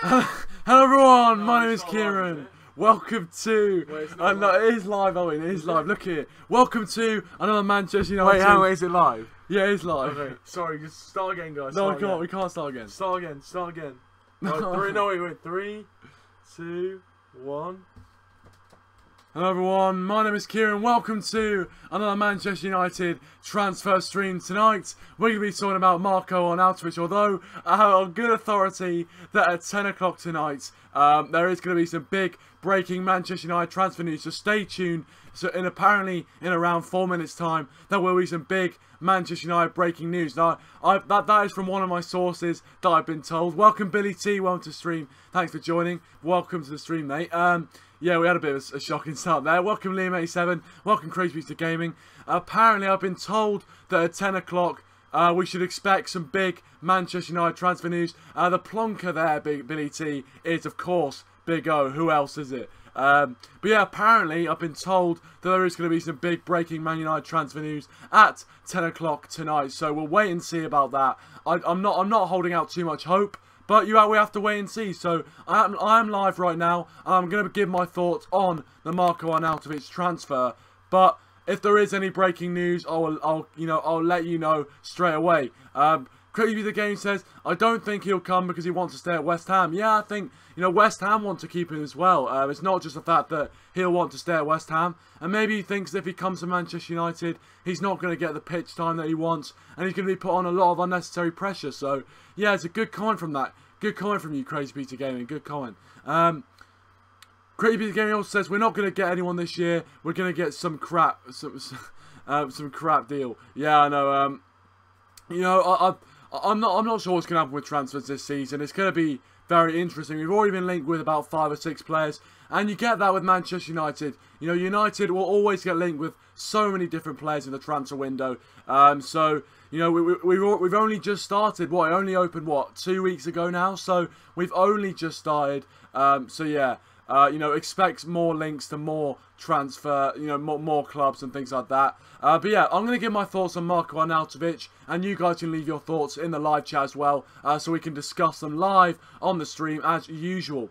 Hello everyone, my name is Kieran. Welcome to... no, it is live, Owen, it is live. Look here. Welcome to another Manchester United... Wait, is it live? Yeah, it's live. Okay, sorry, just start again, guys. No, we can't start again. Start again. Wait. 3, 2, 1. Hello everyone, my name is Kieran. Welcome to another Manchester United transfer stream. Tonight we're going to be talking about Marko Arnautovic, although I have on good authority that at 10 o'clock tonight there is going to be some big breaking Manchester United transfer news, so stay tuned. So apparently in around 4 minutes time there will be some big Manchester United breaking news. Now that is from one of my sources that I've been told. Welcome Billy T, welcome to the stream. Thanks for joining. Welcome to the stream, mate. Yeah, we had a bit of a shocking start there. Welcome Liam87. Welcome Crazy Beats to Gaming. Apparently, I've been told that at 10 o'clock we should expect some big Manchester United transfer news. The plonker there, Billy T, is of course Big O. Who else is it? But yeah, apparently I've been told that there is going to be some big breaking Man United transfer news at 10 o'clock tonight. So we'll wait and see about that. I'm not holding out too much hope. But we have to wait and see. So I am live right now. I'm going to give my thoughts on the Marko Arnautovic transfer. But if there is any breaking news, I'll let you know straight away. Crazy the Game says I don't think he'll come because he wants to stay at West Ham. Yeah, I think West Ham want to keep him as well. It's not just the fact that he'll want to stay at West Ham, and maybe he thinks if he comes to Manchester United, he's not going to get the pitch time that he wants, and he's going to be put on a lot of unnecessary pressure. So yeah, it's a good comment from that. Good comment from you, Crazy Peter Gaming. Good comment. Crazy Peter Gaming also says we're not going to get anyone this year. We're going to get some crap, some crap deal. Yeah, I know. I'm not sure what's going to happen with transfers this season. It's going to be very interesting. We've already been linked with about 5 or 6 players, and you get that with Manchester United. United will always get linked with so many different players in the transfer window. So we've only just started. It only opened 2 weeks ago now. So we've only just started. So yeah. Expect more links to more transfer, more clubs and things like that. But yeah, I'm going to give my thoughts on Marko Arnautovic, and you guys can leave your thoughts in the live chat as well, so we can discuss them live on the stream as usual.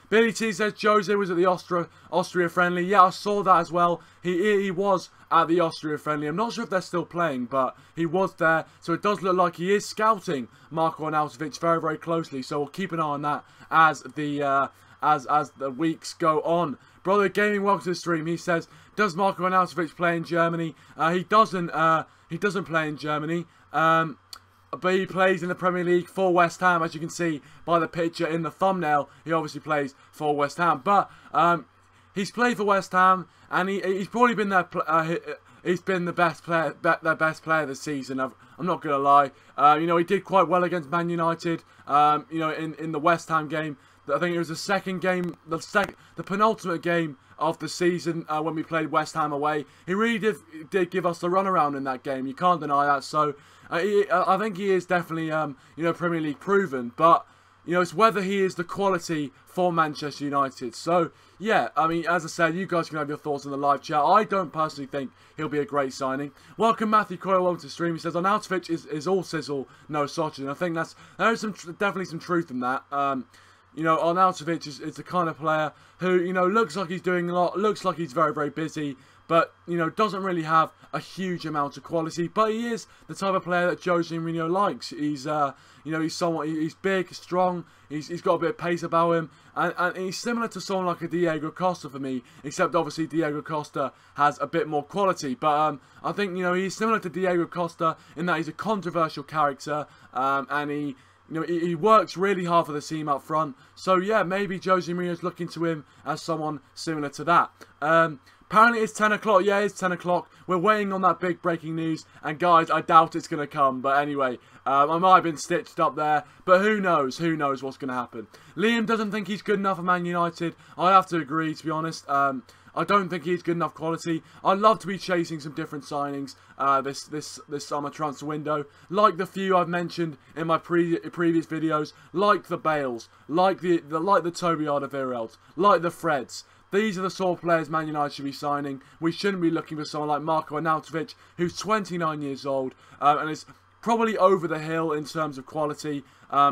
Billy T says Jose was at the Austria friendly. Yeah, I saw that as well. He was at the Austria friendly. I'm not sure if they're still playing, but he was there, so it does look like he is scouting Marko Arnautovic very, very closely. So we'll keep an eye on that as the weeks go on. Brother Gaming, welcome to the stream. He says, does Marko Arnautovic play in Germany? He doesn't play in Germany. But he plays in the Premier League for West Ham, as you can see by the picture in the thumbnail. He obviously plays for West Ham. But he's played for West Ham, and he's probably been their he's been the best player, their best player this season. I'm not gonna lie. He did quite well against Man United. In the West Ham game. I think it was the second game, the penultimate game of the season when we played West Ham away. He really did give us the runaround in that game. You can't deny that. So I think he is definitely Premier League proven. But it's whether he is the quality for Manchester United. So yeah, I mean, as I said, you guys can have your thoughts in the live chat. I don't personally think he'll be a great signing. Welcome Matthew Coyle, welcome to the stream. He says Arnautovic is all sizzle, no sausage. And I think there is definitely some truth in that. Arnautovic is the kind of player who, looks like he's doing a lot, looks like he's very, very busy, but, doesn't really have a huge amount of quality. But he is the type of player that Jose Mourinho likes. He's, he's big, strong, he's got a bit of pace about him, and he's similar to someone like a Diego Costa for me, except obviously Diego Costa has a bit more quality. But I think, he's similar to Diego Costa in that he's a controversial character, and he works really hard for the team up front. So yeah, maybe Jose Mourinho's looking to him as someone similar to that. Apparently it's 10 o'clock. Yeah, it's 10 o'clock. We're waiting on that big breaking news. And guys, I doubt it's going to come. But anyway, I might have been stitched up there. But who knows? Who knows what's going to happen? Liam doesn't think he's good enough for Man United. I have to agree, to be honest. I don't think he's good enough quality. I'd love to be chasing some different signings this summer transfer window, like the few I've mentioned in my previous videos, like the Bales, like the Toby Alderweireld, like the Freds. These are the sort of players Man United should be signing. We shouldn't be looking for someone like Marko Arnautovic, who's 29 years old and is probably over the hill in terms of quality.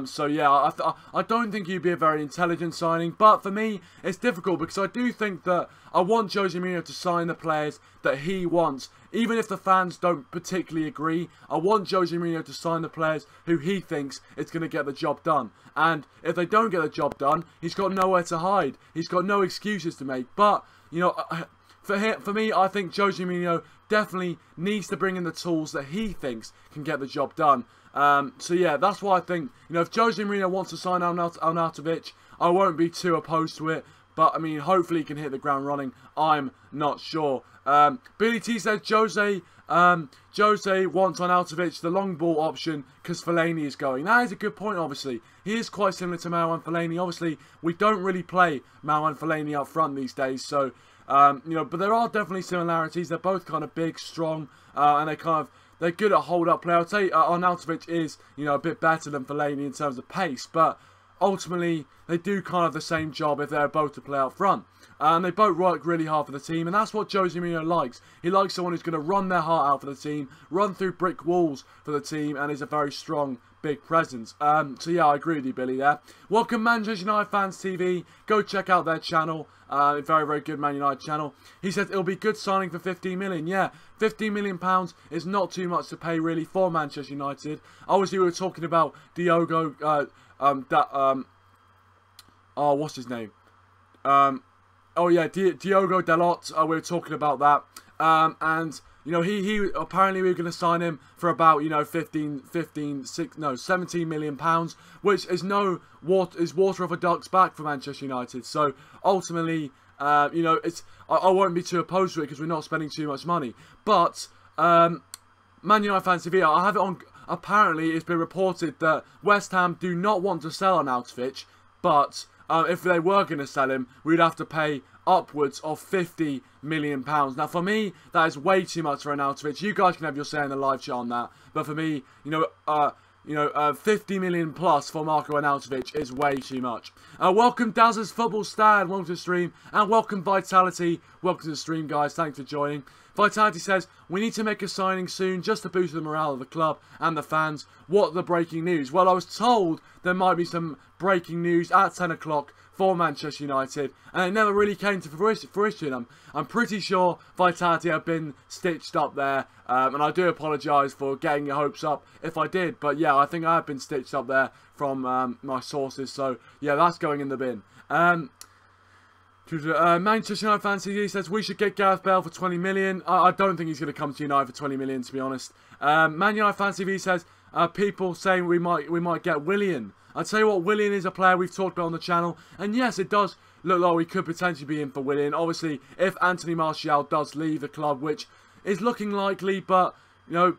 So yeah, I don't think he'd be a very intelligent signing, but for me, it's difficult because I do think that I want Jose Mourinho to sign the players that he wants. Even if the fans don't particularly agree, I want Jose Mourinho to sign the players who he thinks is going to get the job done. And if they don't get the job done, he's got nowhere to hide. He's got no excuses to make. But, you know, for me, I think Jose Mourinho definitely needs to bring in the tools that he thinks can get the job done. So yeah, that's why I think, you know, if Jose Mourinho wants to sign Arnautovic, I won't be too opposed to it. But, I mean, hopefully he can hit the ground running. I'm not sure. Billy T says Jose wants Arnautovic, the long ball option, because Fellaini is going. That is a good point, obviously. He is quite similar to Marouane Fellaini. Obviously, we don't really play Marouane Fellaini up front these days. So, you know, but there are definitely similarities. They're both kind of big, strong, and they're good at hold-up play. I'd say Arnautovic is, you know, a bit better than Fellaini in terms of pace, but ultimately, they do kind of the same job if they're both to play up front. And they both work really hard for the team, and that's what Jose Mourinho likes. He likes someone who's going to run their heart out for the team, run through brick walls for the team, and is a very strong, big presence. So yeah, I agree with you, Billy, there. Welcome, Manchester United Fans TV. Go check out their channel. Very, very good Man United channel. He says it'll be good signing for 15 million. Yeah, 15 million pounds is not too much to pay, really, for Manchester United. Obviously, we were talking about Diogo... what's his name? Oh yeah, Diogo Dalot. We were talking about that. And you know, he apparently we were going to sign him for about, you know, 17 million pounds, which is water off a duck's back for Manchester United. So ultimately, you know, I won't be too opposed to it because we're not spending too much money. But Man United Fans TV, I have it on. Apparently, it's been reported that West Ham do not want to sell Arnautovic, but if they were going to sell him, we'd have to pay upwards of £50 million. Now, for me, that is way too much for Arnautovic. You guys can have your say in the live chat on that, but for me, you know, 50 million plus for Marko Arnautovic is way too much. Welcome Dazzer's Football Stan, welcome to the stream, and welcome Vitality, welcome to the stream, guys. Thanks for joining. Vitality says, we need to make a signing soon just to boost the morale of the club and the fans. What the breaking news? Well, I was told there might be some breaking news at 10 o'clock for Manchester United, and it never really came to fruition. I'm pretty sure Vitality have been stitched up there, and I do apologise for getting your hopes up if I did, but yeah, I think I have been stitched up there from my sources, so yeah, that's going in the bin. Manchester United Fan TV says we should get Gareth Bale for 20 million. I don't think he's going to come to United for 20 million, to be honest. Man United Fan TV says people saying we might get Willian. I'd tell you what, Willian is a player we've talked about on the channel, and yes, it does look like we could potentially be in for Willian. Obviously, if Anthony Martial does leave the club, which is looking likely, but you know,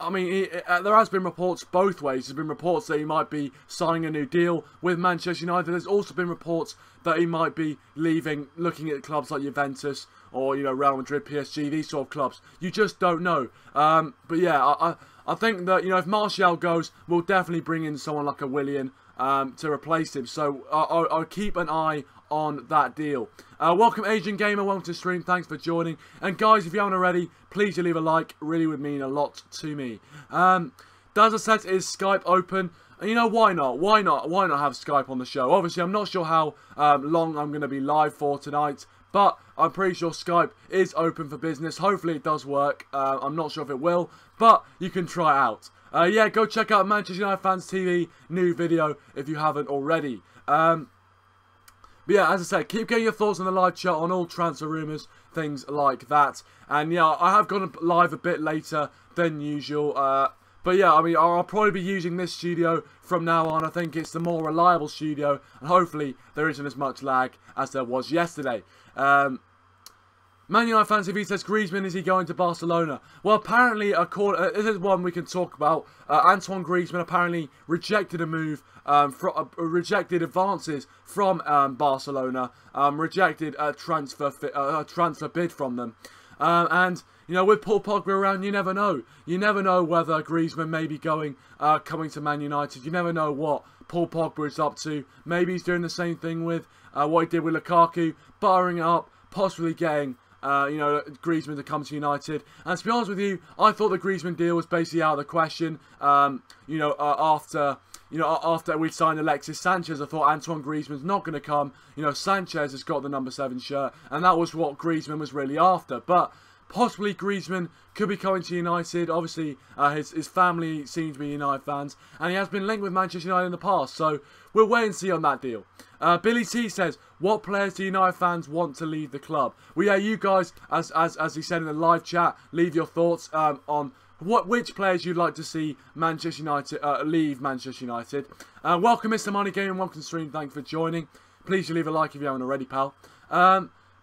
I mean, there has been reports both ways. There's been reports that he might be signing a new deal with Manchester United. There's also been reports that he might be leaving, looking at clubs like Juventus or, you know, Real Madrid, PSG, these sort of clubs. You just don't know. But yeah, I think that, you know, if Martial goes, we'll definitely bring in someone like a Willian to replace him. So I'll keep an eye on that deal. Welcome Asian Gamer, welcome to the stream, thanks for joining. And guys, if you haven't already, please do leave a like, really would mean a lot to me. Dazzer says, is Skype open? And you know, why not? Why not have Skype on the show? Obviously, I'm not sure how long I'm going to be live for tonight, but I'm pretty sure Skype is open for business. Hopefully it does work. I'm not sure if it will, but you can try it out. Yeah, go check out Manchester United Fans TV, new video, if you haven't already. But yeah, as I said, keep getting your thoughts on the live chat on all transfer rumours, things like that. And yeah, I have gone live a bit later than usual. But yeah, I mean, I'll probably be using this studio from now on. I think it's the more reliable studio, and hopefully there isn't as much lag as there was yesterday. Man United Fans TV says, Griezmann, is he going to Barcelona? Well, apparently, this is one we can talk about. Antoine Griezmann apparently rejected a move, rejected advances from Barcelona, rejected a transfer bid from them. And, you know, with Paul Pogba around, you never know. You never know whether Griezmann may be coming to Man United. You never know what Paul Pogba is up to. Maybe he's doing the same thing with what he did with Lukaku, barring it up, possibly getting you know, Griezmann to come to United. And to be honest with you, I thought the Griezmann deal was basically out of the question. You know, after we signed Alexis Sanchez, I thought Antoine Griezmann's not going to come. You know, Sanchez has got the number 7 shirt, and that was what Griezmann was really after. But possibly Griezmann could be coming to United. Obviously, his family seem to be United fans, and he has been linked with Manchester United in the past. So we'll wait and see on that deal. Billy T says, what players do United fans want to leave the club? Well, yeah, you guys, as he said in the live chat, leave your thoughts on which players you'd like to see Manchester United leave Manchester United. Welcome, Mr. Money Gaming. Welcome to the stream. Thanks for joining. Please leave a like if you haven't already, pal.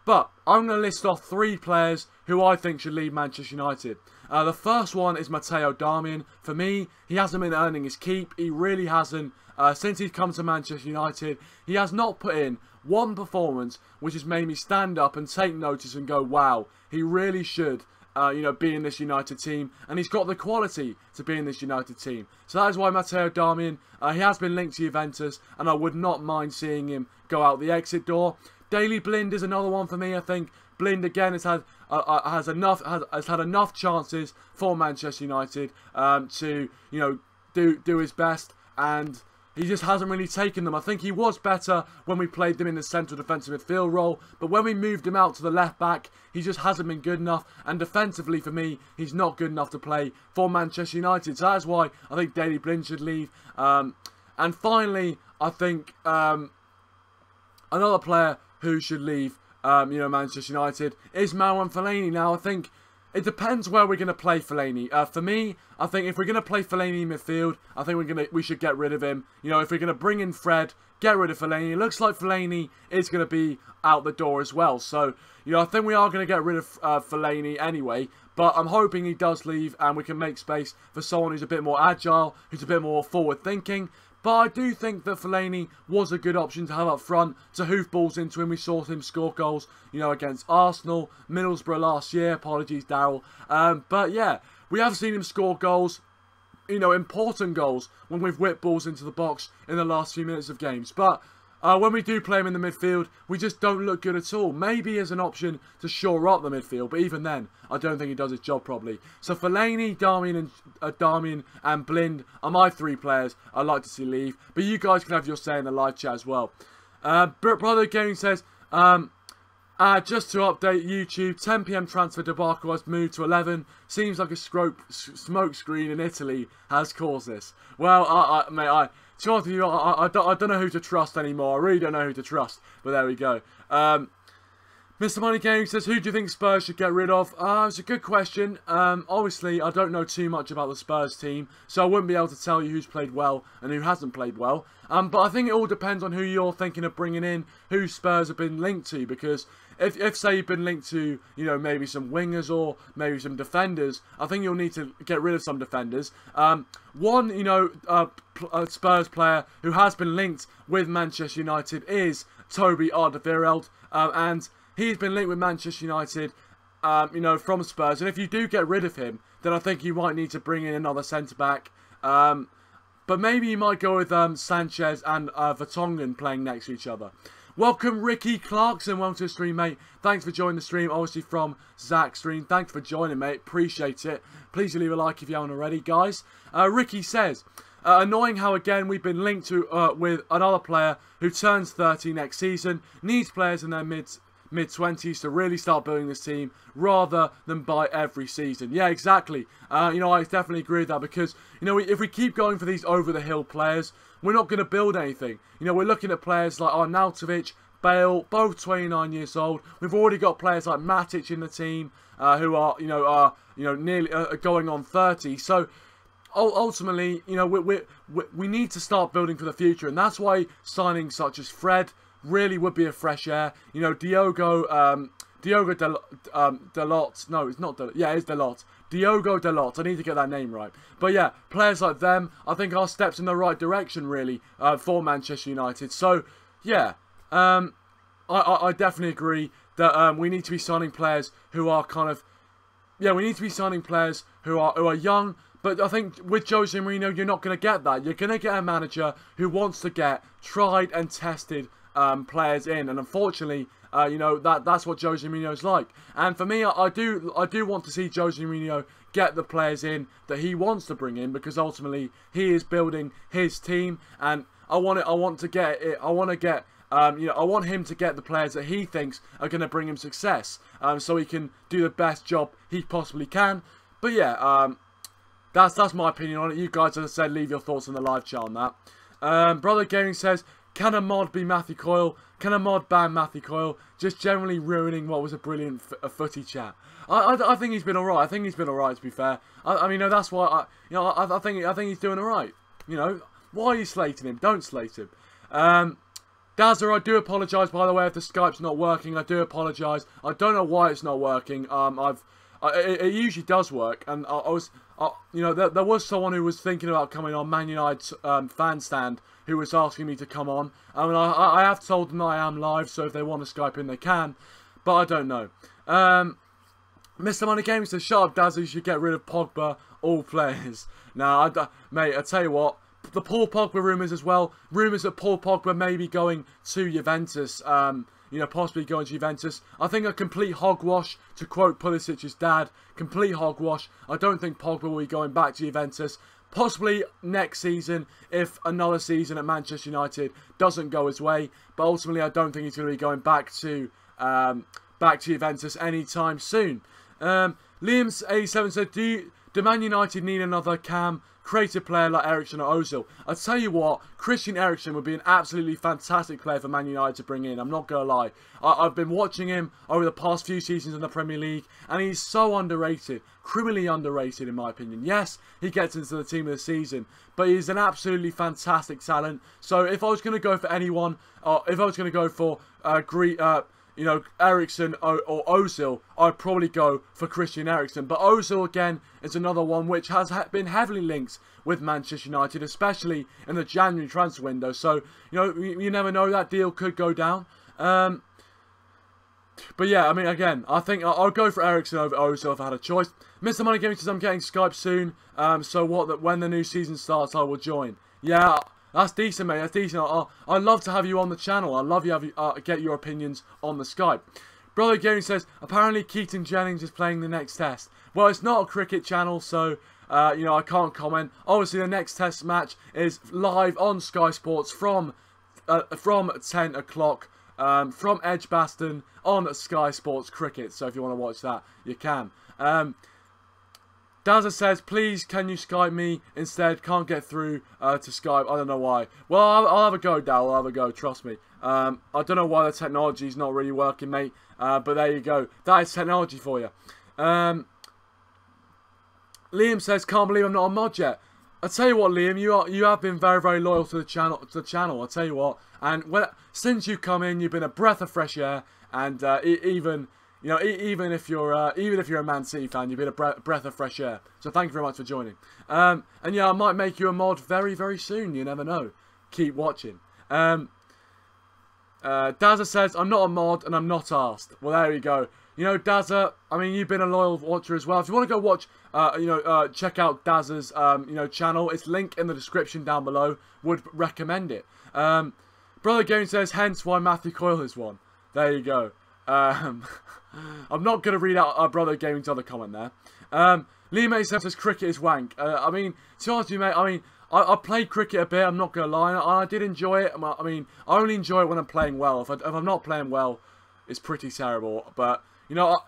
But I'm going to list off 3 players who I think should leave Manchester United. The first one is Matteo Darmian. For me, he hasn't been earning his keep. He really hasn't. Since he's come to Manchester United, he has not put in one performance which has made me stand up and take notice and go, wow, he really should you know, be in this United team. And he's got the quality to be in this United team. So that is why Matteo Darmian, he has been linked to Juventus, and I would not mind seeing him go out the exit door. Daley Blind is another one for me. I think Blind again has had enough chances for Manchester United to, you know, do his best, and he just hasn't really taken them. I think he was better when we played them in the central defensive midfield role, but when we moved him out to the left back, he just hasn't been good enough, and defensively for me, he's not good enough to play for Manchester United. So that's why I think Daley Blind should leave. And finally, I think another player who should leave, you know, Manchester United is Marouane Fellaini. Now, I think it depends where we're going to play Fellaini. For me, I think if we're going to play Fellaini in midfield, I think we should get rid of him. You know, if we're going to bring in Fred, get rid of Fellaini. It looks like Fellaini is going to be out the door as well. So, you know, I think we are going to get rid of Fellaini anyway. But I'm hoping he does leave and we can make space for someone who's a bit more agile, who's a bit more forward-thinking. But I do think that Fellaini was a good option to have up front to hoof balls into him. We saw him score goals, you know, against Arsenal, Middlesbrough last year. Apologies, Daryl. But yeah, we have seen him score goals, you know, important goals when we've whipped balls into the box in the last few minutes of games. But when we do play him in the midfield, we just don't look good at all. Maybe as an option to shore up the midfield, but even then, I don't think he does his job properly. So Fellaini, Darmian and Blind are my 3 players I'd like to see leave. But you guys can have your say in the live chat as well. Brother Gaming says, just to update YouTube, 10 PM transfer debacle has moved to 11. Seems like a smoke screen in Italy has caused this. Well, mate, to be honest with you, I don't know who to trust anymore. I really don't know who to trust. But there we go. Mr. Money Gaming says, who do you think Spurs should get rid of? It's a good question. Obviously, I don't know too much about the Spurs team, so I wouldn't be able to tell you who's played well and who hasn't played well. But I think it all depends on who you're thinking of bringing in, who Spurs have been linked to, because if say you've been linked to, you know, maybe some wingers or maybe some defenders, I think you'll need to get rid of some defenders. One, you know, Spurs player who has been linked with Manchester United is Toby Alderweireld, and he's been linked with Manchester United, you know, from Spurs. And if you do get rid of him, then I think you might need to bring in another centre-back. But maybe you might go with Sanchez and Vertonghen playing next to each other. Welcome, Ricky Clarkson. Welcome to the stream, mate. Thanks for joining the stream. Obviously from Zach's stream. Thanks for joining, mate. Appreciate it. Please leave a like if you haven't already, guys. Ricky says, annoying how, again, we've been linked to with another player who turns 30 next season. Needs players in their mid-20s to really start building this team rather than buy every season. Yeah, exactly. You know, I definitely agree with that because, you know, if we keep going for these over-the-hill players, we're not going to build anything. You know, we're looking at players like Arnautovic, Bale, both 29 years old. We've already got players like Matic in the team who are, you know, nearly going on 30. So ultimately, you know, we need to start building for the future, and that's why signings such as Fred really would be a fresh air. You know, Diogo Dalot. No, it's not Dalot. Yeah, it's Dalot. Diogo Dalot. I need to get that name right. But yeah, players like them, I think are steps in the right direction, really, for Manchester United. So, yeah, I definitely agree that we need to be signing players who are kind of... Yeah, we need to be signing players who are young. But I think with Jose Mourinho, you're not going to get that. You're going to get a manager who wants to get tried and tested players in, and unfortunately, you know, that's what Jose Mourinho's like. And for me, I do want to see Jose Mourinho get the players in that he wants to bring in, because ultimately he is building his team, and I want him to get the players that he thinks are going to bring him success, so he can do the best job he possibly can. But yeah, that's my opinion on it. You guys, as I said, leave your thoughts in the live chat on that. Brother Gaming says, can a mod be Matthew Coyle? Can a mod ban Matthew Coyle? Just generally ruining what was a brilliant footy chat. I think he's been alright. I think he's been alright, to be fair. I mean, that's why I think he's doing alright. You know, why are you slating him? Don't slate him. Dazzer, I do apologise, by the way, if the Skype's not working. I do apologise. I don't know why it's not working. It usually does work, and you know, there was someone who was thinking about coming on Man United's fan stand, who was asking me to come on. I mean, I have told them that I am live, so if they want to Skype in, they can. But I don't know. Mr. Money Gaming says, shut up, Dazzer, you should get rid of Pogba, all players. Now, mate, I tell you what, the Paul Pogba rumours as well. Rumours that Paul Pogba may be going to Juventus. You know, possibly going to Juventus. I think a complete hogwash, to quote Pulisic's dad. Complete hogwash. I don't think Pogba will be going back to Juventus. Possibly next season, if another season at Manchester United doesn't go his way. But ultimately, I don't think he's going to be going back to Juventus anytime soon. Liam87 said, do Man United need another creative player like Eriksen or Ozil? I tell you what, Christian Eriksen would be an absolutely fantastic player for Man United to bring in. I'm not going to lie. I've been watching him over the past few seasons in the Premier League, and he's so underrated. Criminally underrated, in my opinion. Yes, he gets into the team of the season, but he's an absolutely fantastic talent. So if I was going to go for anyone, if I was going to go for you know, Eriksen or Ozil, I'd probably go for Christian Eriksen. But Ozil, again, is another one which has been heavily linked with Manchester United, especially in the January transfer window. So, you know, you never know, that deal could go down. But yeah, I mean, again, I think I'll go for Eriksen over Ozil if I had a choice. Mr. Money Gaming says, I'm getting Skype soon, so when the new season starts, I will join. Yeah, that's decent, mate. That's decent. I'd love to have you on the channel. I'd love you get your opinions on the Skype. Brother Gaming says, apparently Keaton Jennings is playing the next test. Well, it's not a cricket channel, so you know, I can't comment. Obviously, the next test match is live on Sky Sports from 10 o'clock from Edgbaston on Sky Sports Cricket. So if you want to watch that, you can. Dazzer says, please, can you Skype me instead? Can't get through to Skype. I don't know why. Well, I'll have a go, Dal. I'll have a go. Trust me. I don't know why the technology's not really working, mate. But there you go. That is technology for you. Liam says, can't believe I'm not a mod yet. I tell you what, Liam, you have been very, very loyal to the channel. I tell you what, and since you come in, you've been a breath of fresh air, and even if you're a Man City fan, you've been a breath of fresh air. So thank you very much for joining. And yeah, I might make you a mod very, very soon. You never know. Keep watching. Dazzer says, I'm not a mod and I'm not asked. Well, there we go. You know, Dazzer, I mean, you've been a loyal watcher as well. If you want to go watch, check out Dazzer's, channel. It's linked in the description down below. Would recommend it. Brother Gaming says, hence why Matthew Coyle is one. There you go. I'm not going to read out Brother Gaming's other comment there. Liam says cricket is wank. I mean, to be honest with you, mate, I mean, I played cricket a bit, I'm not going to lie. I did enjoy it. I mean, I only enjoy it when I'm playing well. If I'm not playing well, it's pretty terrible. But, you know,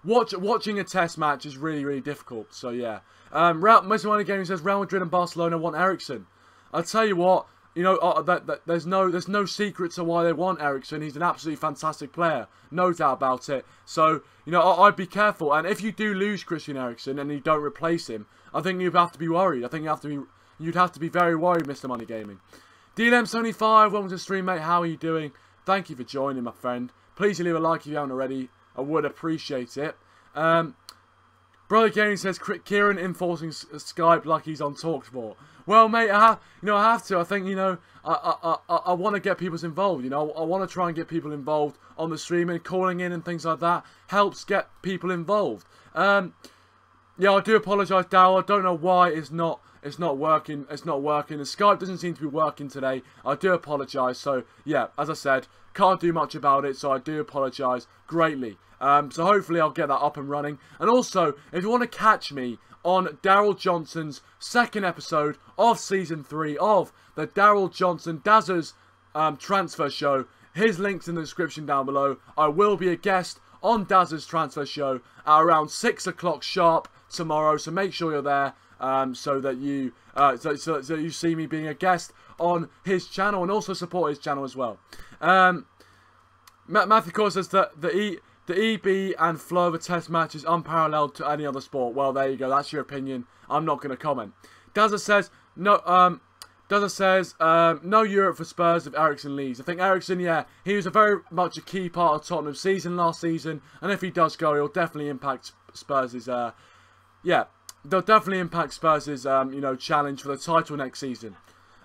watching a test match is really, really difficult. So, yeah. Mr. Money Gaming says, Real Madrid and Barcelona want Eriksen. I'll tell you what. You know, there's no secret to why they want Eriksen. He's an absolutely fantastic player, no doubt about it. So, you know, I'd be careful. And if you do lose Christian Eriksen and you don't replace him, I think you'd have to be worried. I think you'd have to be very worried, Mr. Money Gaming. DLM75, welcome to the stream, mate. How are you doing? Thank you for joining, my friend. Please leave a like if you haven't already. I would appreciate it. Brother Gaming says, Kieran enforcing Skype like he's on TalkSport. Well, mate, I have to. I think, you know, I want to get people involved. You know, I want to try and get people involved on the stream, and calling in and things like that helps get people involved. Yeah, I do apologise, Dal. I don't know why it's not it's not working. It's not working. The Skype doesn't seem to be working today. I do apologise. So yeah, as I said, can't do much about it. So I do apologise greatly. So hopefully I'll get that up and running. And also, if you want to catch me on Daryl Johnson's second episode of Season 3 of the Daryl Johnson Dazzer's transfer show, his link's in the description down below. I will be a guest on Dazzer's transfer show at around 6 o'clock sharp tomorrow. So make sure you're there so that you so you see me being a guest on his channel and also support his channel as well. Matthew Core says that the EB and flow of a test match is unparalleled to any other sport. Well, there you go. That's your opinion. I'm not going to comment. Dazzer says no. No Europe for Spurs if Eriksen leaves. I think Eriksen, yeah, he was a very much a key part of Tottenham's season last season, and if he does go, he'll definitely impact Spurs'. Yeah, they'll definitely impact Spurs' you know, challenge for the title next season.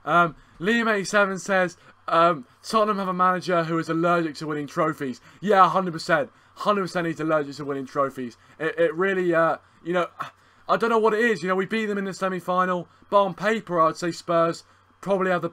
Liam87 says Tottenham have a manager who is allergic to winning trophies. Yeah, 100%. 100% he's allergic to winning trophies. It really, you know, I don't know what it is. You know, we beat them in the semi-final, but on paper, I'd say Spurs probably have you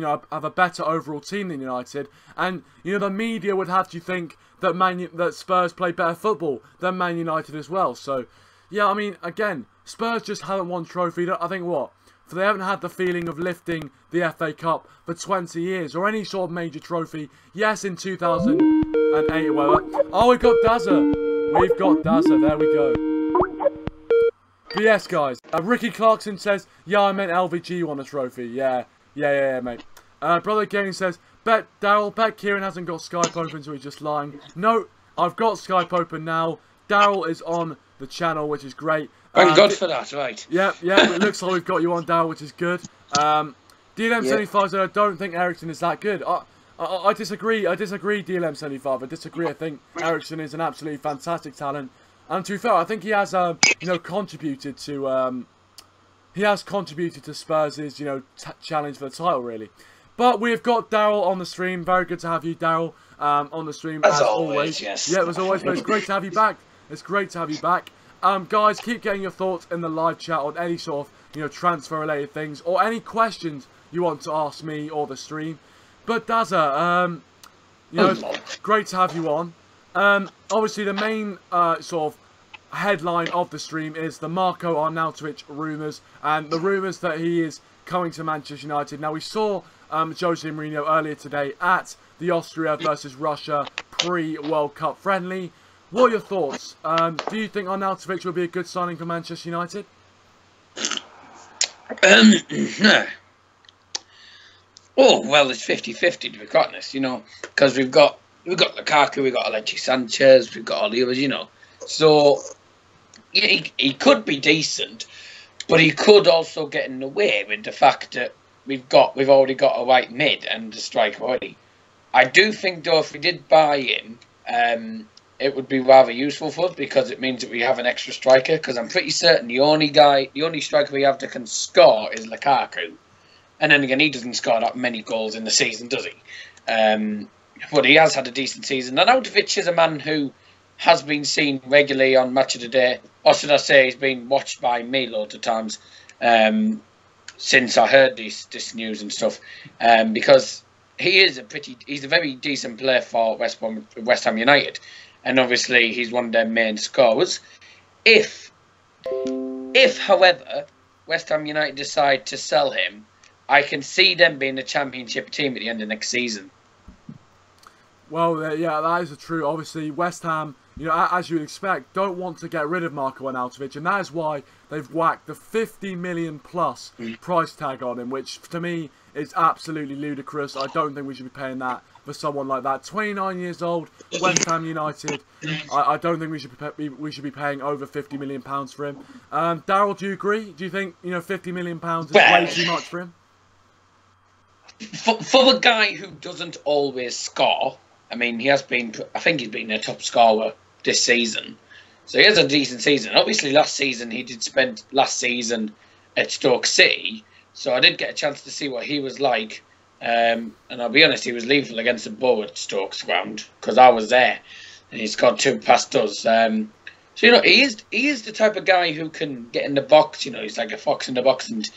know, have a better overall team than United. And you know, the media would have to think that that Spurs play better football than Man United as well. So, yeah, I mean, again, Spurs just haven't won trophy. I think what? They haven't had the feeling of lifting the FA Cup for 20 years or any sort of major trophy. Yes, in 2008 or whatever. Oh, we've got Dazzer. We've got Dazzer. There we go. But yes, guys. Ricky Clarkson says, yeah, I meant LVG won a trophy. Yeah, mate. Brother Gaming says, bet Kieran hasn't got Skype open, so he's just lying. No, I've got Skype open now. Daryl is on the channel, which is great. Thank God for that, right? Yeah, it looks like we've got you on, Daryl, which is good. DLM75 said, I don't think Eriksen is that good. I disagree. DLM75. I disagree. I think Eriksen is an absolutely fantastic talent. And to be fair, I think he has, you know, contributed to Spurs' you know, challenge for the title, really. But we've got Daryl on the stream. Very good to have you, Daryl, on the stream as always. Yes. Yeah, as always. But it's great to have you back. It's great to have you back. Guys, keep getting your thoughts in the live chat on any sort of, you know, transfer-related things or any questions you want to ask me or the stream. But Dazzer, you know, great to have you on. Obviously, the main sort of headline of the stream is the Marko Arnautovic rumours and the rumours that he is coming to Manchester United. Now, we saw Jose Mourinho earlier today at the Austria versus Russia pre-World Cup friendly. What are your thoughts? Do you think Arnautovic will be a good signing for Manchester United? Oh, well, it's 50-50 to be quite honest, you know, because we've got Lukaku, we've got Alexis Sanchez, we've got all the others, you know. So yeah, he could be decent, but he could also get in the way with the fact that we've already got a right mid and a striker already. I do think though, if we did buy in, it would be rather useful for us because it means that we have an extra striker. Because I'm pretty certain the only striker we have that can score is Lukaku, and then again, he doesn't score that many goals in the season, does he? But he has had a decent season. Arnautovic is a man who has been seen regularly on Match of the Day, or should I say, he's been watched by me loads of times since I heard this news and stuff, because he's a very decent player for West Ham United. And obviously, he's one of their main scorers. If, however, West Ham United decide to sell him, I can see them being a championship team at the end of next season. Well, yeah, that is true. Obviously, West Ham, you know, as you would expect, don't want to get rid of Marko Arnautovic, and that is why they've whacked the 50 million plus price tag on him, which to me is absolutely ludicrous. I don't think we should be paying that for someone like that. 29 years old, West Ham United. I don't think we should be paying over 50 million pounds for him. Daryl, do you agree? Do you think, you know, 50 million pounds is way too much for him? For the guy who doesn't always score, I mean, I think he's been a top scorer this season. So he has a decent season. Obviously, last season, he did spend last season at Stoke City. So I did get a chance to see what he was like. And I'll be honest, he was lethal against the ball at Stoke's ground because I was there. And he scored 2 past us. So, you know, he is the type of guy who can get in the box, you know, he's like a fox in the box. And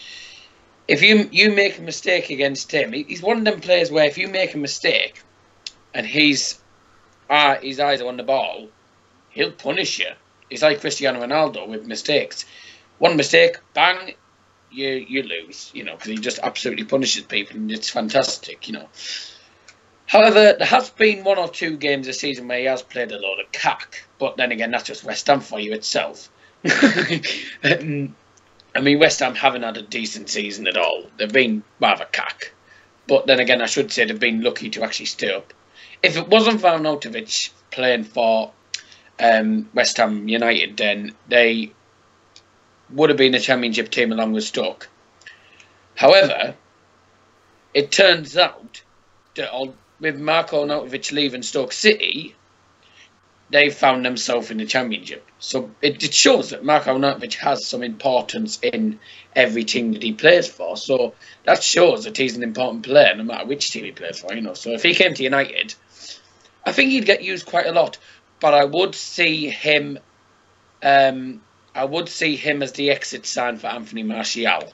if you make a mistake against him, he's one of them players where if you make a mistake and his eyes are on the ball, he'll punish you. He's like Cristiano Ronaldo with mistakes. One mistake, bang, you lose, you know, because he just absolutely punishes people, and it's fantastic, you know. However, there has been 1 or 2 games this season where he has played a load of cack, but then again, that's just West Ham for you itself. I mean, West Ham haven't had a decent season at all. They've been rather cack. But then again, I should say they've been lucky to actually stay up. If it wasn't for Arnautovic playing for West Ham United, then they would have been a championship team along with Stoke. However, it turns out that with Marko Arnautovic leaving Stoke City, they found themselves in the championship. So it shows that Marko Arnautovic has some importance in every team that he plays for. So that shows that he's an important player, no matter which team he plays for, you know. So if he came to United, I think he'd get used quite a lot. But I would see him as the exit sign for Anthony Martial.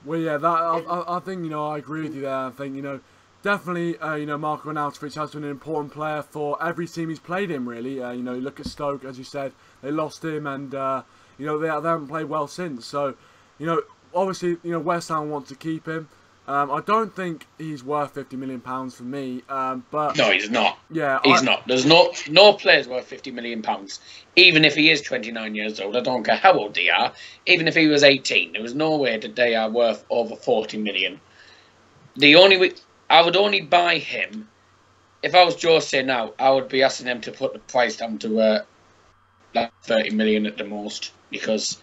Well, yeah, I think, you know, I agree with you there. I think, you know, definitely, you know, Marko Arnautovic has been an important player for every team he's played in, really. You know, you look at Stoke, as you said, they lost him, and, you know, they haven't played well since. So, you know, obviously, you know, West Ham want to keep him. I don't think he's worth £50 million for me, but... No, he's not. Yeah, he's not. There's no players worth £50 million. Even if he is 29 years old, I don't care how old they are. Even if he was 18, there was no way that they are worth over 40 million. The only way... I would only buy him, if I was Jose now, I would be asking them to put the price down to like 30 million at the most. Because,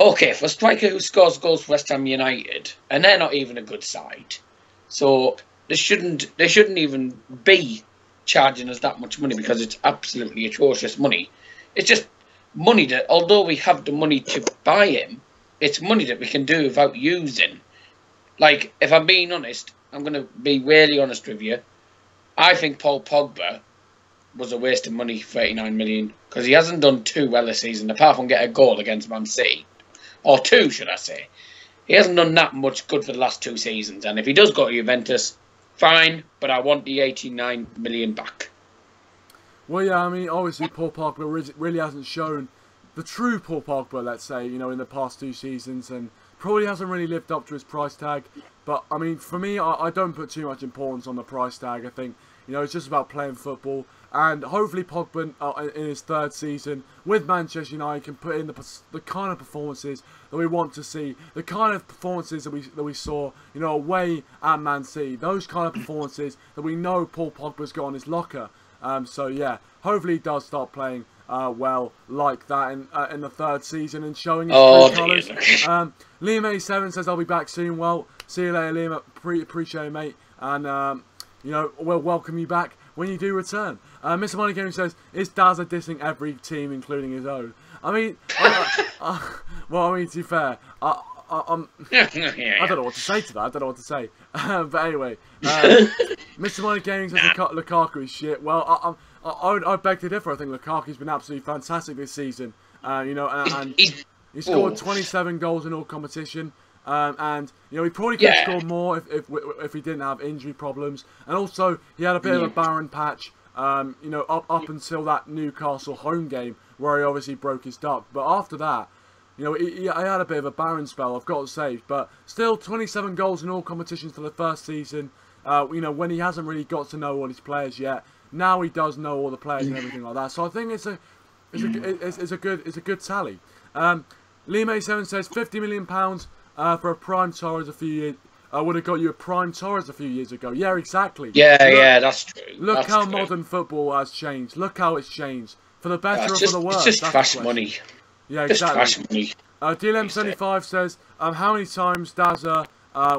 okay, for a striker who scores goals for West Ham United, and they're not even a good side, so they shouldn't even be charging us that much money, because it's absolutely atrocious money. It's just money that, although we have the money to buy him, it's money that we can do without using. Like, if I'm being honest, I'm going to be really honest with you. I think Paul Pogba was a waste of money, 39 million, because he hasn't done too well this season, apart from get a goal against Man City. Or 2, should I say. He hasn't done that much good for the last 2 seasons, and if he does go to Juventus, fine, but I want the 89 million back. Well, yeah, I mean, obviously Paul Pogba really hasn't shown the true Paul Pogba, let's say, you know, in the past 2 seasons, and probably hasn't really lived up to his price tag. But, I mean, for me, I don't put too much importance on the price tag. I think, you know, it's just about playing football. And hopefully Pogba, in his 3rd season with Manchester United, can put in the kind of performances that we want to see. The kind of performances that we saw, you know, away at Man City. Those kind of performances that we know Paul Pogba's got on his locker. So, yeah, hopefully he does start playing well like that in the 3rd season and showing his true colours. Liam 87 says, I'll be back soon. Well, see you later, Liam. Appreciate it, mate. And, you know, we'll welcome you back when you do return. Mr. Money Gaming says, is Dazzer dissing every team, including his own? I mean, well, I mean, to be fair, I don't know what to say to that. I don't know what to say. But anyway, Mr. Money Gaming says Lukaku is shit. Well, I beg to differ. I think Lukaku's been absolutely fantastic this season. You know, and he scored 27 goals in all competition. And you know, he probably could have scored more if he didn't have injury problems. And also, he had a bit of a barren patch. You know, up until that Newcastle home game where he obviously broke his duck. But after that, you know, he had a bit of a barren spell, I've got to say. But still, 27 goals in all competitions for the 1st season. You know, when he hasn't really got to know all his players yet. Now he does know all the players and everything like that. So I think it's a good tally. Liam 87 says £50 million for a prime Torres a few years. I would have got you a prime Torres a few years ago. Yeah, exactly. Yeah, that's true. Look how modern football has changed. Look how it's changed. For the better or for the worse. It's just trash money. Yeah, exactly. Just trash money. DLM75 says, how many times Dazzer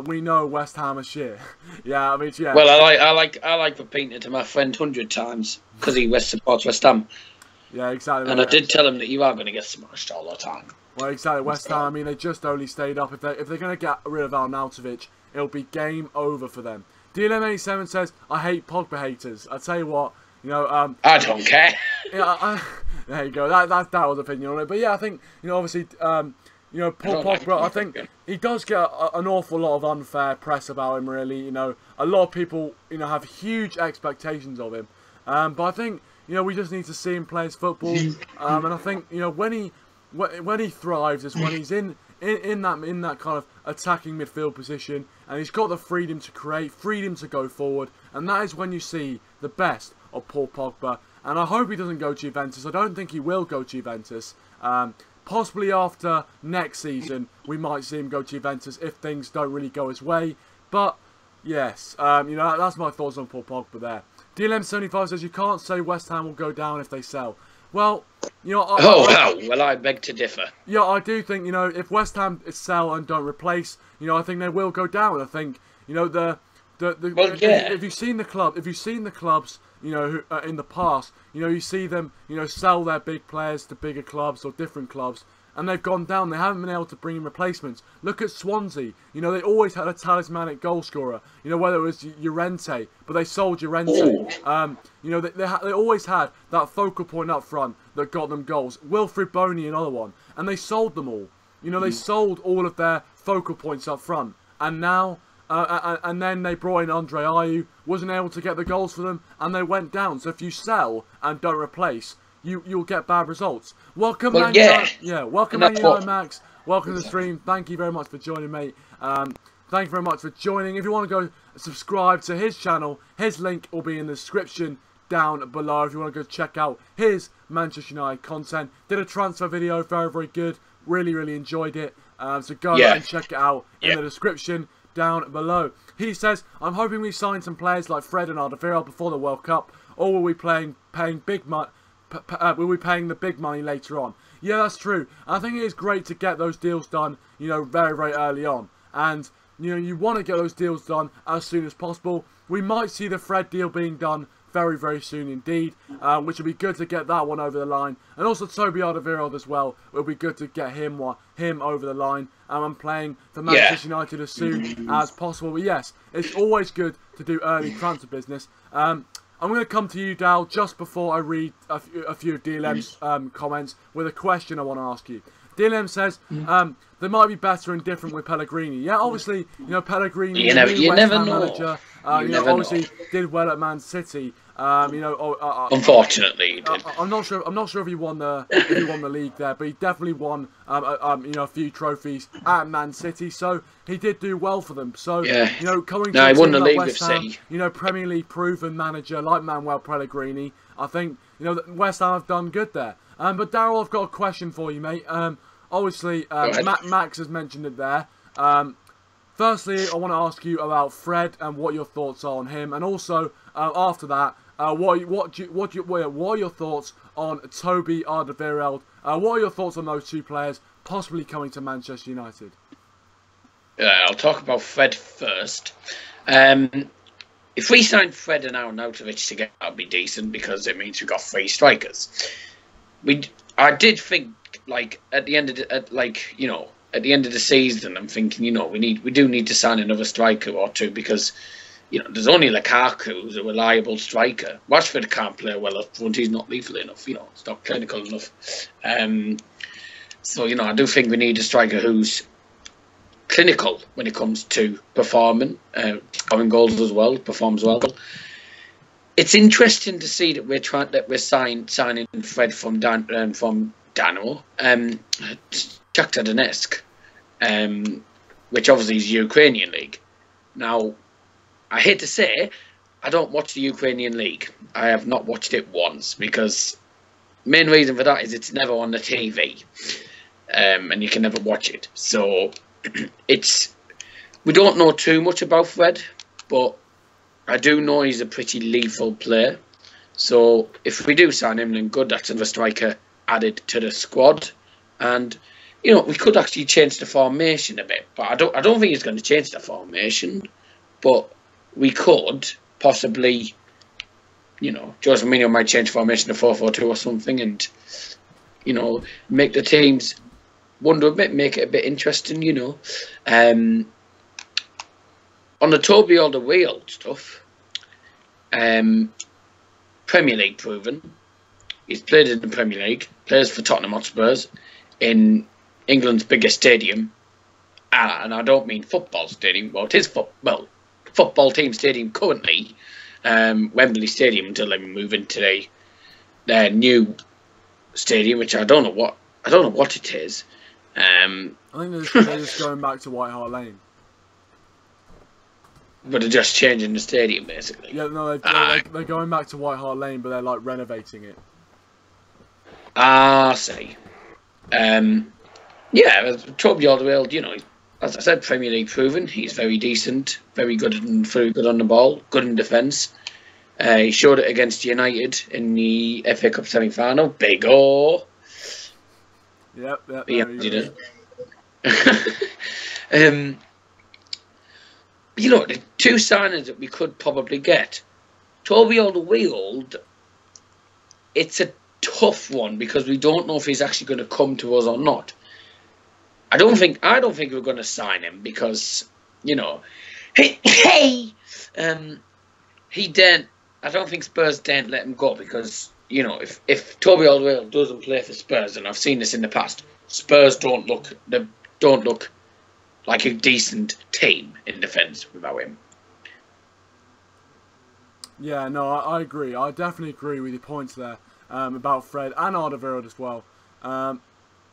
we know West Ham are shit? Yeah, I mean, yeah. Well, I like repeating it to my friend 100 times because he supports West Ham. Yeah, exactly. And I did tell him that you are going to get smashed all the time. Well, exactly. West Ham, I mean, they just only stayed up. If they're going to get rid of Arnautovic, it'll be game over for them. DLM87 says, I hate Pogba haters. I tell you what, you know... I don't care. Yeah, There you go. That's Daryl's opinion on it. But yeah, I think, obviously, Paul Pogba, I think he does get an awful lot of unfair press about him, really. A lot of people, have huge expectations of him. But I think, we just need to see him play his football. And I think, when he thrives is when he's in that kind of attacking midfield position, and he's got the freedom to create, freedom to go forward, and that is when you see the best of Paul Pogba. And I hope he doesn't go to Juventus. I don't think he will go to Juventus. Possibly after next season, we might see him go to Juventus if things don't really go his way. But yes, that's my thoughts on Paul Pogba there. DLM75 says you can't say West Ham will go down if they sell. Well, I beg to differ. Yeah, I do think, if West Ham sell and don't replace, I think they will go down. I think, if you've seen the clubs, who, in the past, you see them, sell their big players to bigger clubs or different clubs, and they've gone down. They haven't been able to bring in replacements. Look at Swansea. They always had a talismanic goal scorer. Whether it was Llorente, but they sold Llorente. They always had that focal point up front that got them goals. Wilfried Boney, another one, and they sold them all. They sold all of their focal points up front, and now. And then they brought in Andre Ayew, wasn't able to get the goals for them, and they went down. So if you sell and don't replace, you'll get bad results. Welcome, welcome ManUnitedMax. Welcome to the stream. Thank you very much for joining, mate. Thank you very much for joining. If you want to go subscribe to his channel, his link will be in the description down below. If you want to go check out his Manchester United content, did a transfer video, very, very good. Really, really enjoyed it. So go and check it out in the description down below. He says, I'm hoping we sign some players like Fred and Alderweireld before the World Cup, or will we paying big money? Will we paying the big money later on? Yeah, that's true. I think it is great to get those deals done, very, very early on. And you want to get those deals done as soon as possible. We might see the Fred deal being done very, very soon indeed, which will be good to get that one over the line. And also Toby Alderweireld as well. It will be good to get him over the line. I'm playing for Manchester United as soon as possible. But yes, it's always good to do early transfer business. I'm going to come to you, Dal, just before I read a few of DLM's comments with a question I want to ask you. DLM says they might be better and different with Pellegrini. Yeah, obviously, Pellegrini, you never know. Manager, obviously did well at Man City. Unfortunately, he did. I'm not sure if he won the league there, but he definitely won a few trophies at Man City. So he did do well for them. So coming to he won the like league West with Ham, City. Premier League proven manager like Manuel Pellegrini, I think West Ham have done good there. But Daryl, I've got a question for you, mate. Obviously, Max has mentioned it there. Firstly, I want to ask you about Fred and what your thoughts are on him, and also after that, what are your thoughts on Toby Alderweireld? What are your thoughts on those two players possibly coming to Manchester United? I'll talk about Fred first. If we sign Fred and Arnautovic together, that'll be decent because it means we've got 3 strikers. I did think, like, at the end of the season, I'm thinking, we do need to sign another striker or two because, there's only Lukaku who's a reliable striker. Rashford can't play well up front. He's not lethal enough. It's not clinical enough. So, I do think we need a striker who's clinical when it comes to performing, scoring goals as well, performs well. It's interesting to see that we're signing Fred from Dano, Shakhtar Donetsk, which obviously is Ukrainian league. Now, I hate to say, I don't watch the Ukrainian league. I have not watched it once because main reason for that is it's never on the TV, and you can never watch it. So we don't know too much about Fred, but I do know he's a pretty lethal player. So if we do sign him, then good. That's another striker added to the squad, and we could actually change the formation a bit. But I don't think he's going to change the formation. But we could possibly, Jose Mourinho might change formation to 4-4-2 or something, and make the teams wonder a bit, make it a bit interesting. On the Toby Alderweireld stuff, Premier League proven. He's played in the Premier League, plays for Tottenham Hotspurs in England's biggest stadium. And I don't mean football stadium. Well, it is football team stadium currently, Wembley Stadium, until they move into their new stadium, which I don't know what it is. I think they're just going back to White Hart Lane. But they're just changing the stadium, basically. Yeah, no, they're going back to White Hart Lane, but they're like renovating it. I see. Yeah, Toby Alderweireld, you know, as I said, Premier League proven. He's very decent, very good on the ball, good in defence. He showed it against United in the FA Cup semi-final. Big O. Yep. Yeah, you know. You know, the two signings that we could probably get. Toby Alderweireld, it's a tough one because we don't know if he's actually going to come to us or not. I don't think we're going to sign him because, you know, he didn't. I don't think Spurs didn't let him go because, you know, if Toby Alderweireld doesn't play for Spurs, and I've seen this in the past, Spurs don't look like a decent team in defence without him. Yeah, no, I agree. I definitely agree with your points there about Fred and Alderweireld as well.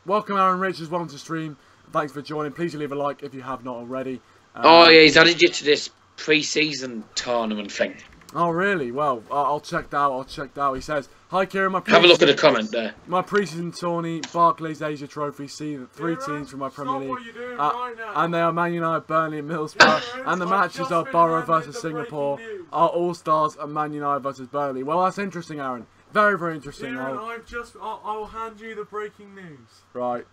Welcome, Aaron Richards. Welcome to stream. Thanks for joining. Please leave a like if you have not already. Oh, yeah, he's added you to this pre-season tournament thing. Oh, really? Well, I'll check that out. He says, hi, Kieran. Have a look at the comment there. My pre-season tourney, Barclays Asia Trophy. See the three teams from my Premier League. And they are Man United, Burnley and Middlesbrough. And the matches are Borough versus Singapore. Are All-Stars and Man United versus Burnley. Well, that's interesting, Aaron. Very, very interesting. Aaron, I'll hand you the breaking news. Right.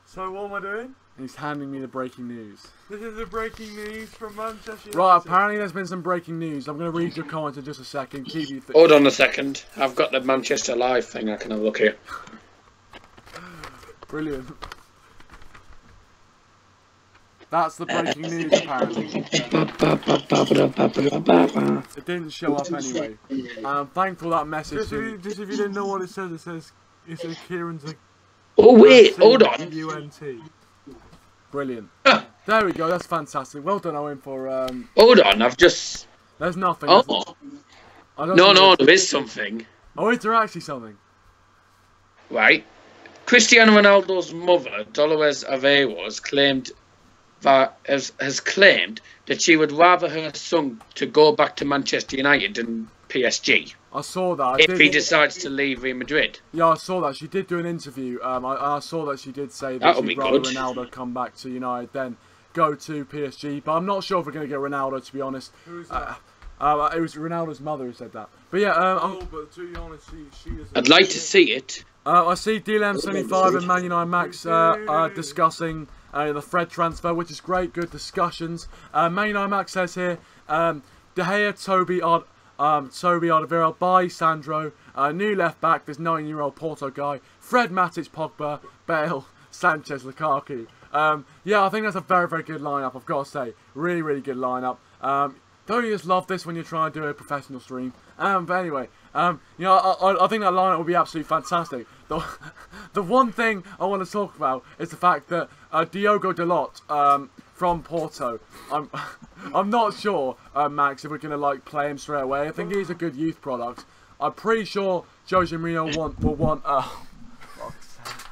So what am I doing? He's handing me the breaking news. This is the breaking news from Manchester United. Right, apparently there's been some breaking news. I'm going to read your comments in just a second. Keep you Hold on a second. I've got the Manchester Live thing. I can have a look here. Brilliant. That's the breaking news, apparently. It didn't show up anyway. I'm thankful that message. Just if you didn't know what it says Kieran's a... Oh, wait, hold on. UNT. Brilliant. There we go, that's fantastic. Well done, Owen, for... Hold on, I've just... There's nothing. Oh. No, there is something. Oh, is there actually something? Right. Cristiano Ronaldo's mother, Dolores Aveiro, has claimed that she would rather her son to go back to Manchester United than PSG. I saw that. If he decides to leave Real Madrid. Yeah, I saw that. She did do an interview. I saw that she did say that she'd rather Ronaldo come back to United than go to PSG. But I'm not sure if we're going to get Ronaldo, to be honest. Who's that? It was Ronaldo's mother who said that. But yeah, but to be honest, she is... I'd like to see it. I see DLM75 and ManUnitedMax discussing the Fred transfer, which is great. Good discussions. ManUnitedMax says here, De Gea, Toby Alderweireld, by Sandro, new left back, this 9-year-old Porto guy, Fred, Matic, Pogba, Bale, Sanchez, Lukaku. Yeah, I think that's a very, very good lineup, I've got to say. Really, really good lineup. Don't you just love this when you're trying to do a professional stream? But anyway, you know, I think that lineup will be absolutely fantastic. The one thing I want to talk about is the fact that Diogo Dalot from Porto, I'm not sure, Max, if we're going to like play him straight away. I think he's a good youth product. I'm pretty sure Jose Mourinho will want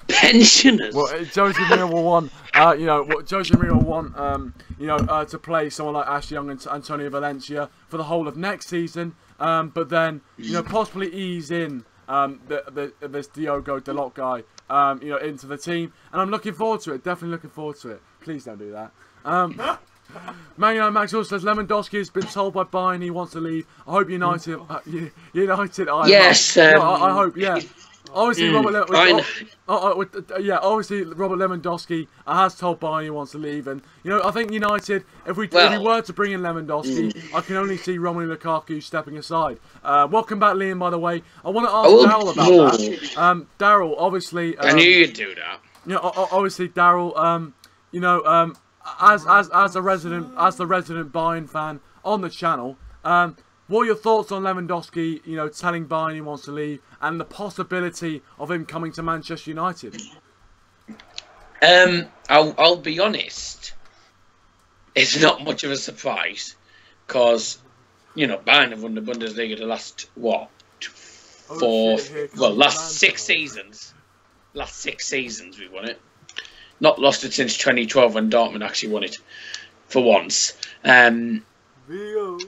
pensioners. Well, Jose Mourinho will want, Jose Mourinho will want, to play someone like Ashley Young and Antonio Valencia for the whole of next season. But then, possibly ease in this Diogo Dalot guy, into the team. And I'm looking forward to it. Definitely looking forward to it. Please don't do that. Max also says Lewandowski has been told by Bayern he wants to leave. I hope United. Yes. I hope. Yeah. Obviously, obviously Robert Lewandowski has told Bayern he wants to leave, and I think United, if we were to bring in Lewandowski, I can only see Romelu Lukaku stepping aside. Welcome back, Liam. By the way, I want to ask Daryl about that. Daryl, obviously, I knew you'd do that. Obviously, Daryl, as the resident Bayern fan on the channel, what are your thoughts on Lewandowski, you know, telling Bayern he wants to leave, and the possibility of him coming to Manchester United? I'll be honest. It's not much of a surprise, because, you know, Bayern have won the Bundesliga the last, what, last 6 seasons. Last 6 seasons we've won it. Not lost it since 2012 when Dortmund actually won it, for once. Vigo.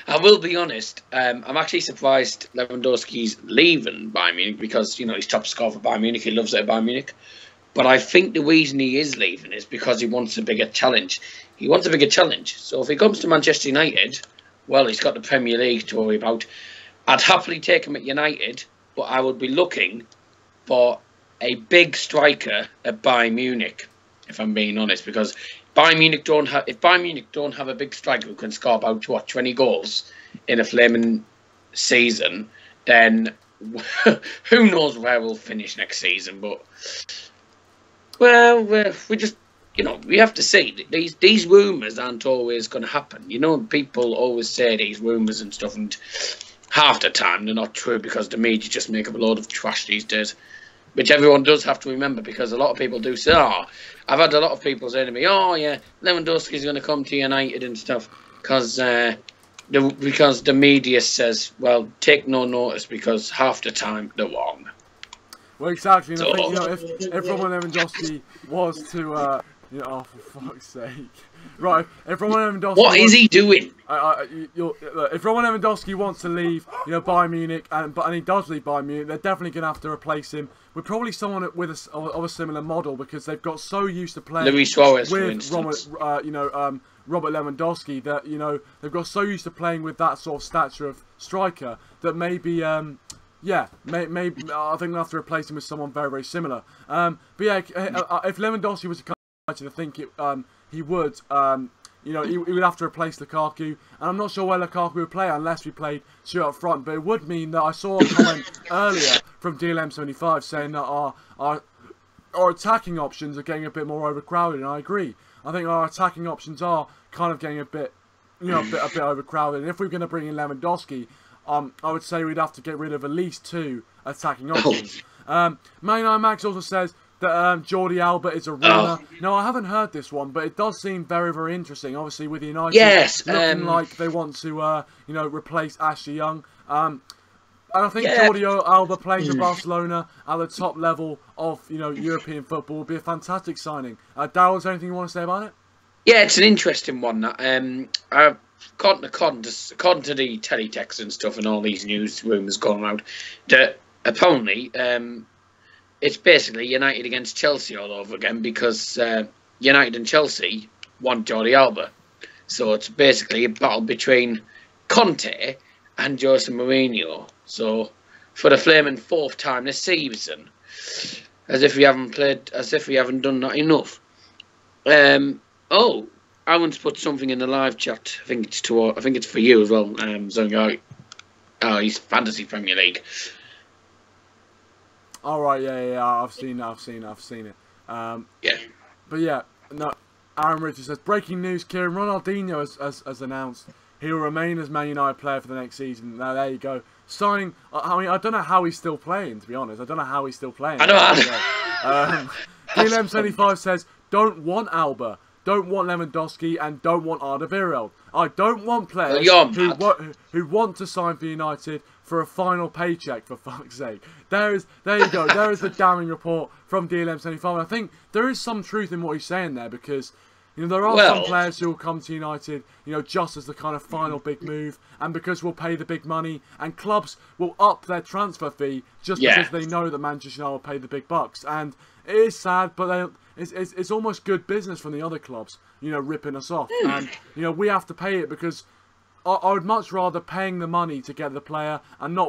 I will be honest, I'm actually surprised Lewandowski's leaving Bayern Munich, because, you know, he's top scorer for Bayern Munich, he loves it at Bayern Munich. But I think the reason he is leaving is because he wants a bigger challenge. He wants a bigger challenge. So if he comes to Manchester United, well, he's got the Premier League to worry about. I'd happily take him at United, but I would be looking for a big striker at Bayern Munich, if I'm being honest, because if Bayern Munich don't have a big striker who can score about 20 goals in a flaming season, then who knows where we'll finish next season. But well, we just, you know, we have to see. These rumours aren't always going to happen. You know, people always say these rumours and stuff, and half the time they're not true, because the media just make up a load of trash these days, which everyone does have to remember, because a lot of people do say, oh, I've had a lot of people say to me, oh yeah, Lewandowski's going to come to United and stuff, because the media says, well, take no notice, because half the time they're wrong. Well, exactly. And I think, you know, if Roman Lewandowski was to, you know, oh, for fuck's sake. Right, if Roman Lewandowski... What is he doing? If Roman Lewandowski wants to leave, you know, Bayern Munich, and he does leave Bayern Munich, they're definitely going to have to replace him with probably someone with a similar model, because they've got so used to playing Luis Suarez, with Robert Lewandowski, that, you know, they've got so used to playing with that sort of stature of striker that maybe... yeah, maybe I think they'll have to replace him with someone very, very similar. But yeah, if Lewandowski was to come, I think he would. You know, he would have to replace Lukaku, and I'm not sure where Lukaku would play unless we played two up front. But it would mean that I saw a comment earlier from DLM75 saying that our attacking options are getting a bit more overcrowded, and I agree. I think our attacking options are kind of getting a bit, you know, a bit overcrowded. And if we're going to bring in Lewandowski, I would say we'd have to get rid of at least 2 attacking options. ManUnitedMax also says that Jordi Alba is a rumour. No, I haven't heard this one, but it does seem very, very interesting. Obviously, with United looking like they want to, you know, replace Ashley Young. And I think Jordi Alba playing for Barcelona at the top level of, you know, European football would be a fantastic signing. Darryl, is there anything you want to say about it? Yeah, it's an interesting one. According to the teletext and stuff and all these news rumours going around, that apparently it's basically United against Chelsea all over again, because United and Chelsea want Jordi Alba. So it's basically a battle between Conte and Jose Mourinho. So for the flaming 4th time this season, as if we haven't done that enough. Aaron's put something in the live chat. I think it's for you as well. He's Fantasy Premier League. All right, yeah, I've seen it. Yeah. But yeah, no. Aaron Richards says, breaking news: Kieran Ronaldinho has announced he will remain as Man United player for the next season. Now there you go. Signing. I mean, I don't know how he's still playing. To be honest, I don't know how he's still playing. I know. DLM75 says, don't want Alba. Don't want Lewandowski, and don't want Alderweireld. I don't want players who want to sign for United for a final paycheck, for fuck's sake. There you go. There is the damning report from DLM75. I think there is some truth in what he's saying there, because, you know, there are some players who will come to United, you know, just as the kind of final big move, and because we'll pay the big money, and clubs will up their transfer fee just because they know that Manchester United will pay the big bucks. And it is sad, but it's almost good business from the other clubs, you know, ripping us off. And, you know, we have to pay it, because I would much rather paying the money to get the player and not